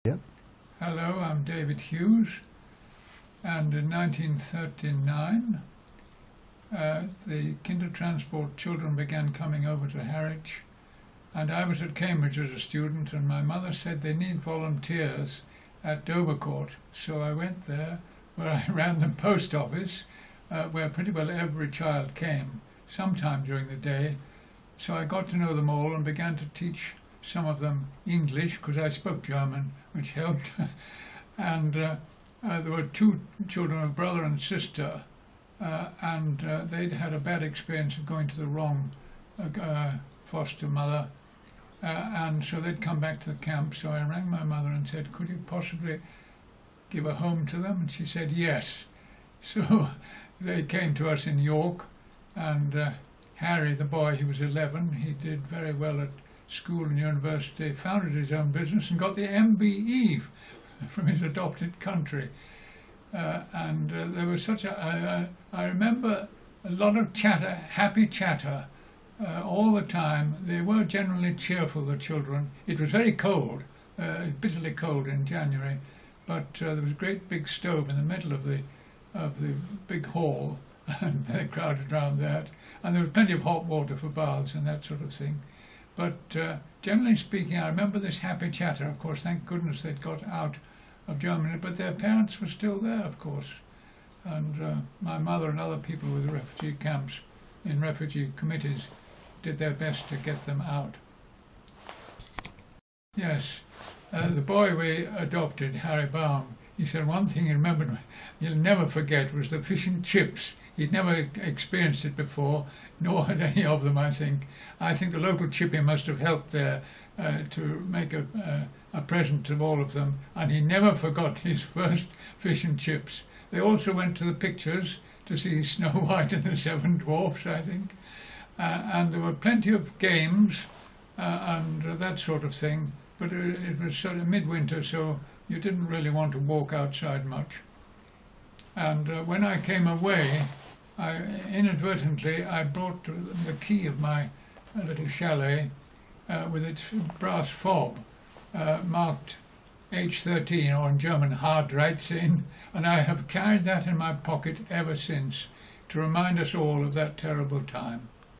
Yeah. Hello, I'm David Hughes, and in 1939 the Kindertransport children began coming over to Harwich, and I was at Cambridge as a student, and my mother said they need volunteers at Dovercourt, so I went there where I ran the post office, where pretty well every child came sometime during the day. So I got to know them all and began to teach some of them English, because I spoke German, which helped. And there were two children, a brother and sister, and they'd had a bad experience of going to the wrong foster mother, and so they'd come back to the camp. So I rang my mother and said, could you possibly give a home to them? And she said yes. So they came to us in York, and Harry, the boy, he was 11, he did very well at school and university, founded his own business and got the MBE from his adopted country. And there was such a, I remember a lot of chatter, happy chatter, all the time. They were generally cheerful, the children. It was very cold, bitterly cold in January, but there was a great big stove in the middle of the big hall, and they crowded around that. And there was plenty of hot water for baths and that sort of thing. But generally speaking, I remember this happy chatter. Of course, thank goodness they'd got out of Germany, but their parents were still there, of course. And my mother and other people with the refugee camps, in refugee committees, did their best to get them out. Yes, the boy we adopted, Harry Baum, he said one thing he remembered he'll never forget was the fish and chips. He'd never experienced it before, nor had any of them, I think. I think the local chippy must have helped there to make a present of all of them, and he never forgot his first fish and chips. They also went to the pictures to see Snow White and the Seven Dwarfs, I think. And there were plenty of games and that sort of thing, but it was sort of midwinter, so you didn't really want to walk outside much. And when I came away, inadvertently I brought the key of my little chalet with its brass fob marked H13, or in German Hardreizen, and I have carried that in my pocket ever since to remind us all of that terrible time.